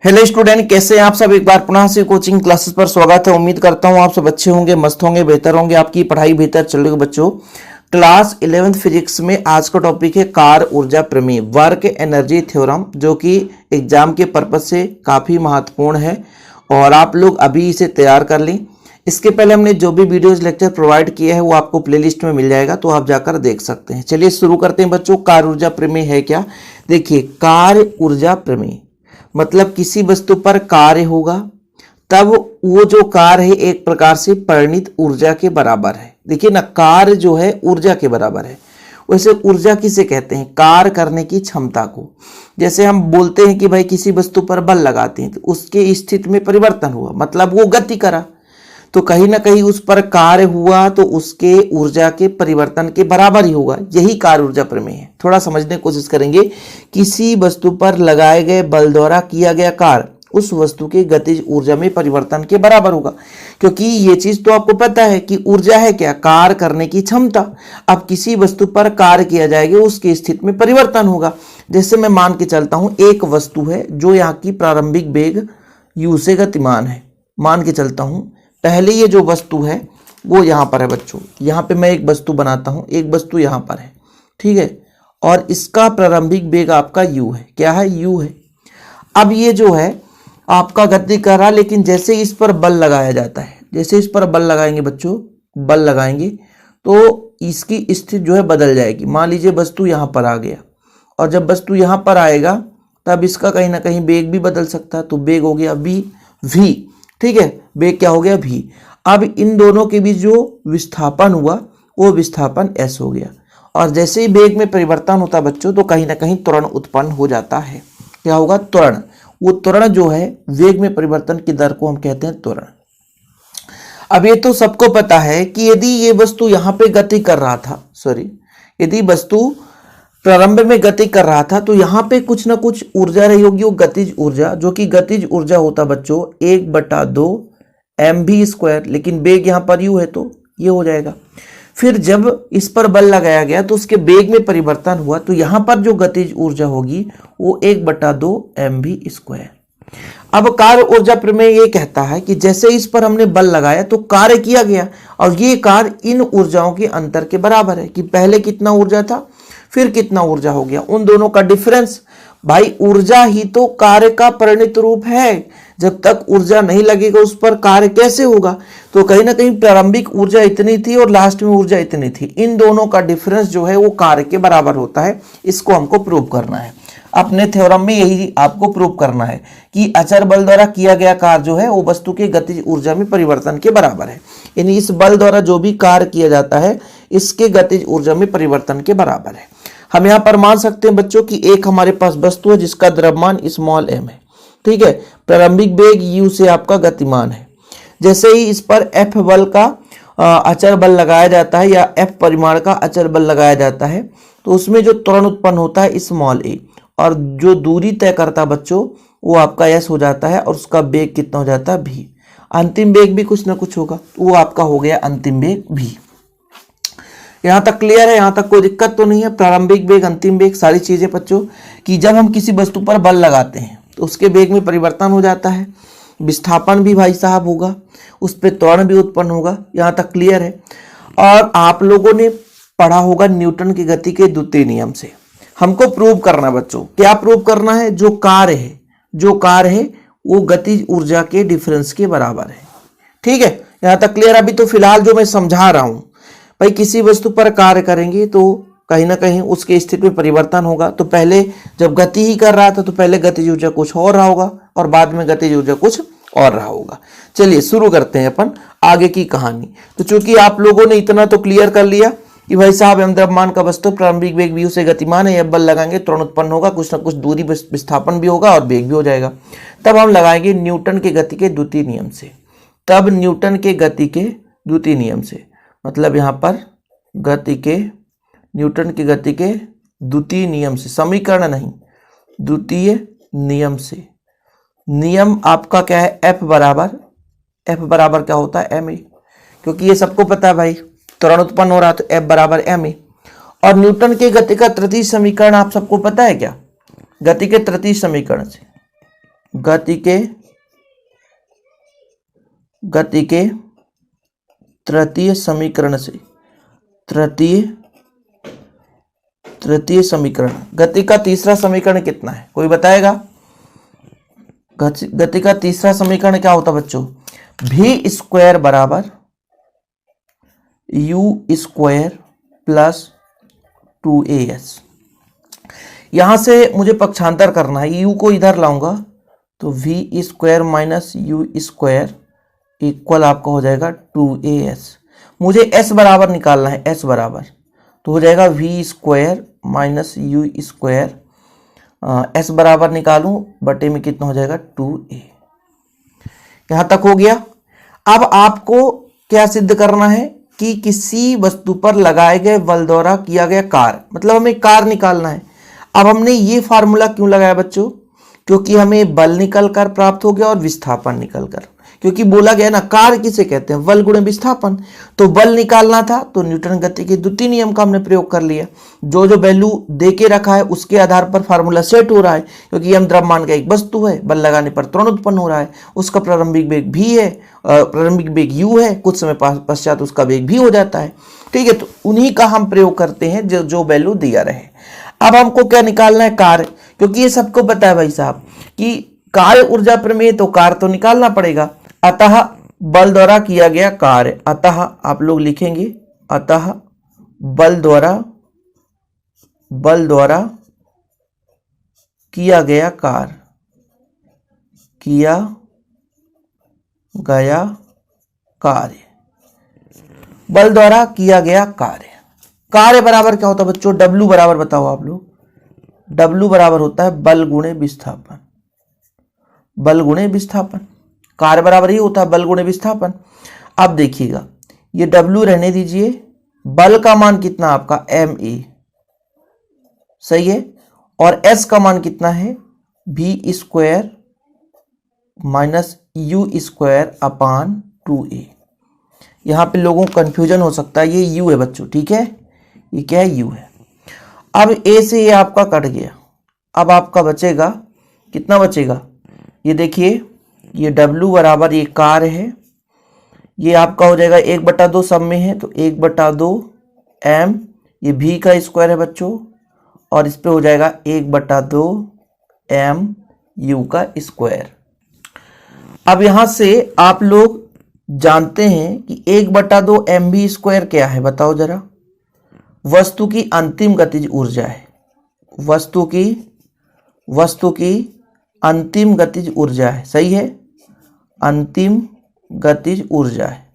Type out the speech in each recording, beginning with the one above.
Hello student, कैसे हैं आप सब। एक बार पुनः से कोचिंग क्लासेस पर स्वागत है। उम्मीद करता हूं आप सब अच्छे होंगे, मस्त होंगे, बेहतर होंगे, आपकी पढ़ाई बेहतर चल रही है। बच्चों, क्लास 11th फिजिक्स में आज का टॉपिक है कार ऊर्जा प्रमेय, वर्क एनर्जी थ्योरम, जो कि एग्जाम के पर्पज से काफी महत्वपूर्ण है और आप लोग अभी इसे तैयार कर लें। इसके पहले हमने जो भी वीडियोस लेक्चर प्रोवाइड किए हैं वो आपको प्लेलिस्ट में मिल जाएगा, तो आप जाकर देख सकते हैं। चलिए शुरू करते हैं बच्चों। कार ऊर्जा प्रमेय है क्या? देखिए, कार ऊर्जा प्रमेय मतलब किसी वस्तु पर कार्य होगा तब वो जो कार्य है एक प्रकार से परिणित ऊर्जा के बराबर है। देखिए ना, कार्य जो है ऊर्जा के बराबर है। वैसे ऊर्जा किसे कहते हैं? कार्य करने की क्षमता को। जैसे हम बोलते हैं कि भाई किसी वस्तु पर बल लगाते हैं तो उसके स्थिति में परिवर्तन हुआ, मतलब वो गति करा, तो कहीं ना कहीं उस पर कार्य हुआ तो उसके ऊर्जा के परिवर्तन के बराबर ही होगा। यही कार्य ऊर्जा प्रमेय है। थोड़ा समझने की कोशिश करेंगे। किसी वस्तु पर लगाए गए बल द्वारा किया गया कार्य उस वस्तु के गतिज ऊर्जा में परिवर्तन के बराबर होगा, क्योंकि ये चीज तो आपको पता है कि ऊर्जा है क्या? कार्य करने की क्षमता। अब किसी वस्तु पर कार्य किया जाएगा उसकी स्थिति में परिवर्तन होगा। जैसे मैं मान के चलता हूं एक वस्तु है जो यहाँ की प्रारंभिक वेग u से गतिमान है। मान के चलता हूं पहले ये जो वस्तु है वो यहाँ पर है बच्चों। यहाँ पे मैं एक वस्तु बनाता हूँ, एक वस्तु यहाँ पर है, ठीक है, और इसका प्रारंभिक वेग आपका u है। क्या है? u है। अब ये जो है आपका गति कर रहा, लेकिन जैसे इस पर बल लगाया जाता है, जैसे इस पर बल लगाएंगे बच्चों, बल लगाएंगे तो इसकी स्थिति जो है बदल जाएगी। मान लीजिए वस्तु यहाँ पर आ गया, और जब वस्तु यहाँ पर आएगा तब इसका कहीं ना कहीं वेग भी बदल सकता है। तो वेग हो गया v, ठीक है, वेग क्या हो गया? v। अब इन दोनों के बीच जो विस्थापन हुआ वो विस्थापन s हो गया, और जैसे ही वेग में परिवर्तन होता है बच्चों तो कहीं ना कहीं त्वरण उत्पन्न हो जाता है। क्या होगा? त्वरण। वो त्वरण जो है वेग में परिवर्तन की दर को हम कहते हैं त्वरण। अब ये तो सबको पता है कि यदि ये वस्तु यहाँ पे गति कर रहा था, यदि वस्तु प्रारंभ में गति कर रहा था तो यहाँ पे कुछ ना कुछ ऊर्जा रही होगी, वो गतिज ऊर्जा, जो कि गतिज ऊर्जा होता बच्चों 1/2 mv², लेकिन वेग यहाँ पर u है तो ये हो जाएगा। फिर जब इस पर बल लगाया गया तो उसके वेग में परिवर्तन हुआ, तो यहाँ पर जो गतिज ऊर्जा होगी वो 1/2 mv²। अब कार्य ऊर्जा प्रमेय ये कहता है कि जैसे इस पर हमने बल लगाया तो कार्य किया गया, और ये कार्य इन ऊर्जाओं के अंतर के बराबर है कि पहले कितना ऊर्जा था फिर कितना ऊर्जा हो गया, उन दोनों का डिफरेंस। भाई ऊर्जा ही तो कार्य का परिणत रूप है। जब तक ऊर्जा नहीं लगेगा उस पर कार्य कैसे होगा? तो कहीं ना कहीं प्रारंभिक ऊर्जा इतनी थी और लास्ट में ऊर्जा इतनी थी, इन दोनों का डिफरेंस जो है वो कार्य के बराबर होता है। इसको हमको प्रूव करना है। अपने थ्योरम में यही आपको प्रूव करना है कि अचर बल द्वारा किया गया कार्य जो है वो वस्तु के गतिज ऊर्जा में परिवर्तन के बराबर है। यानी इस बल द्वारा जो भी कार्य किया जाता है इसके गतिज ऊर्जा में परिवर्तन के बराबर है। हम यहाँ पर मान सकते हैं बच्चों कि एक हमारे पास वस्तु है जिसका द्रव्यमान स्मॉल m है, ठीक है, प्रारंभिक वेग u से आपका गतिमान है। जैसे ही इस पर f बल का अचर बल लगाया जाता है या f परिमाण का अचर बल लगाया जाता है तो उसमें जो त्वरण उत्पन्न होता है स्मॉल a, और जो दूरी तय करता बच्चों वो आपका s हो जाता है, और उसका वेग कितना हो जाता है v। अंतिम वेग भी कुछ ना कुछ होगा, वो आपका हो गया अंतिम वेग v। यहाँ तक क्लियर है? यहाँ तक कोई दिक्कत तो नहीं है? प्रारंभिक वेग, अंतिम वेग, सारी चीजें बच्चों कि जब हम किसी वस्तु पर बल लगाते हैं तो उसके वेग में परिवर्तन हो जाता है, विस्थापन भी भाई साहब होगा, उस पर त्वरण भी उत्पन्न होगा। यहाँ तक क्लियर है? और आप लोगों ने पढ़ा होगा न्यूटन की गति के द्वितीय नियम से। हमको प्रूव करना बच्चों, क्या प्रूव करना है? जो कार्य है वो गतिज ऊर्जा के डिफरेंस के बराबर है, ठीक है। यहाँ तक क्लियर? अभी तो फिलहाल जो मैं समझा रहा हूं, भाई किसी वस्तु पर कार्य करेंगे तो कहीं ना कहीं उसके स्थिति में परिवर्तन होगा। तो पहले जब गति ही कर रहा था तो पहले गतिज ऊर्जा कुछ और रहा होगा और बाद में गतिज ऊर्जा कुछ और रहा होगा। चलिए शुरू करते हैं अपन आगे की कहानी। तो चूंकि आप लोगों ने इतना तो क्लियर कर लिया कि भाई साहब m द्रव्यमान का वस्तु प्रारंभिक वेग v से गतिमान है, बल लगाएंगे त्वरण उत्पन्न होगा, कुछ ना कुछ दूरी विस्थापन भी होगा और वेग भी हो जाएगा। तब हम लगाएंगे न्यूटन के गति के द्वितीय नियम से। तब न्यूटन के गति के द्वितीय नियम से मतलब यहाँ पर न्यूटन की गति के द्वितीय नियम से, समीकरण नहीं, द्वितीय नियम से। नियम आपका क्या है? F बराबर क्या होता है? ma, क्योंकि ये सबको पता है भाई, त्वरण उत्पन्न हो रहा तो F बराबर ma। और न्यूटन के गति का तृतीय समीकरण आप सबको पता है क्या? गति के तृतीय समीकरण से गति के तृतीय समीकरण से, तृतीय समीकरण। गति का तीसरा समीकरण कितना है, कोई बताएगा? गति का तीसरा समीकरण क्या होता बच्चों? v स्क्वायर बराबर u स्क्वायर प्लस 2as। यहां से मुझे पक्षांतर करना है, u को इधर लाऊंगा तो v square minus u square equal आपका हो जाएगा 2as। मुझे s बराबर निकालना है, s बराबर तो हो जाएगा v square minus u square, s बराबर निकालूं बटे में कितना हो जाएगा 2a। यहां तक हो गया। अब आपको क्या सिद्ध करना है कि किसी वस्तु पर लगाए गए बल द्वारा किया गया कार्य, मतलब हमें कार्य निकालना है। अब हमने ये फार्मूला क्यों लगाया बच्चों? क्योंकि हमें बल निकल कर प्राप्त हो गया और विस्थापन निकल कर, क्योंकि बोला गया ना कार्य किसे कहते हैं? बल गुणे विस्थापन। तो बल निकालना था तो न्यूटन गति के द्वितीय नियम का हमने प्रयोग कर लिया। जो जो वैल्यू दे के रखा है उसके आधार पर फार्मूला सेट हो रहा है, क्योंकि यम द्रव्यमान का एक वस्तु है, बल लगाने पर त्वरण उत्पन्न हो रहा है, उसका प्रारंभिक वेग v है, प्रारंभिक वेग u है, कुछ समय पश्चात उसका वेग भी हो जाता है। ठीक है, तो उन्हीं का हम प्रयोग करते हैं जो वैल्यू दिया रहे। अब हमको क्या निकालना है? कार्य, क्योंकि ये सबको पता है भाई साहब कि कार्य ऊर्जा प्रमेय, तो कार्य तो निकालना पड़ेगा। अतः बल द्वारा किया गया कार्य, अतः आप लोग लिखेंगे अतः बल द्वारा किया गया कार्य, बल द्वारा किया गया कार्य बराबर क्या होता है बच्चों? W बराबर बताओ आप लोग। W बराबर होता है बल गुणे विस्थापन, बल गुणे विस्थापन। कार्य बराबर ही होता है बल गुणे विस्थापन। अब देखिएगा, ये W रहने दीजिए, बल का मान कितना आपका ma, सही है, और S का मान कितना है? v square minus u square upon 2a। यहां पे लोगों को कंफ्यूजन हो सकता है, ये u है बच्चों, ठीक है, ये क्या है? u है। अब a से ये आपका कट गया, अब आपका बचेगा कितना बचेगा? ये देखिए, ये W बराबर ये कार्य है, ये आपका हो जाएगा 1/2 सब में है तो 1/2 m, ये v का स्क्वायर है बच्चों, और इस पे हो जाएगा 1/2 m u का स्क्वायर। अब यहां से आप लोग जानते हैं कि 1/2 mv स्क्वायर क्या है, बताओ जरा? वस्तु की अंतिम गतिज ऊर्जा है, वस्तु की अंतिम गतिज ऊर्जा है, सही है, अंतिम गतिज ऊर्जा है।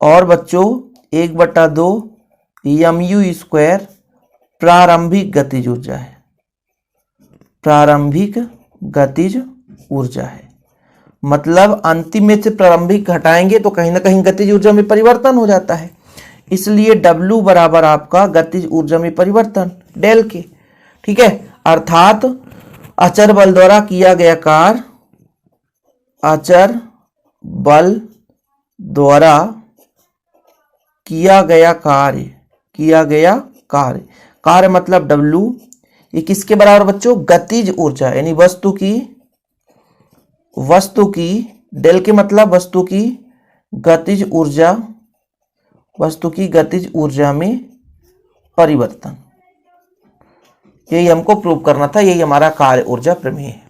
और बच्चों 1/2 mu स्क्वायर प्रारंभिक गतिज ऊर्जा है, प्रारंभिक गतिज ऊर्जा है। मतलब अंतिम में से प्रारंभिक घटाएंगे तो कहीं ना कहीं गतिज ऊर्जा में परिवर्तन हो जाता है, इसलिए W बराबर आपका गतिज ऊर्जा में परिवर्तन डेल के। ठीक है, अर्थात अचर बल द्वारा किया गया कार्य, अचर बल द्वारा किया गया कार्य मतलब W, ये किसके बराबर बच्चों? गतिज ऊर्जा, यानी वस्तु की डेल के मतलब वस्तु की गतिज ऊर्जा में परिवर्तन। यही हमको प्रूव करना था, यही हमारा कार्य ऊर्जा प्रमेय है।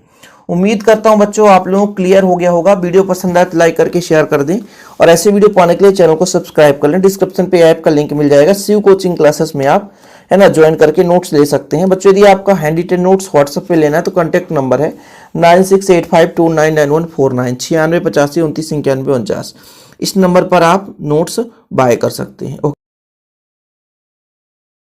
उम्मीद करता हूं बच्चों आप लोगों को क्लियर हो गया होगा। वीडियो पसंद आए तो लाइक करके शेयर कर दें, और ऐसे वीडियो पाने के लिए चैनल को सब्सक्राइब कर लें। डिस्क्रिप्शन पे ऐप का लिंक मिल जाएगा, शिव कोचिंग क्लासेस में आप है ना ज्वाइन करके नोट्स ले सकते हैं। बच्चों यदि आपका हैंड रिटेन नोट्स व्हाट्सएप पे लेना है तो कॉन्टैक्ट नंबर है 9685299149, 9685292949। इस नंबर पर आप नोट्स बाय कर सकते हैं।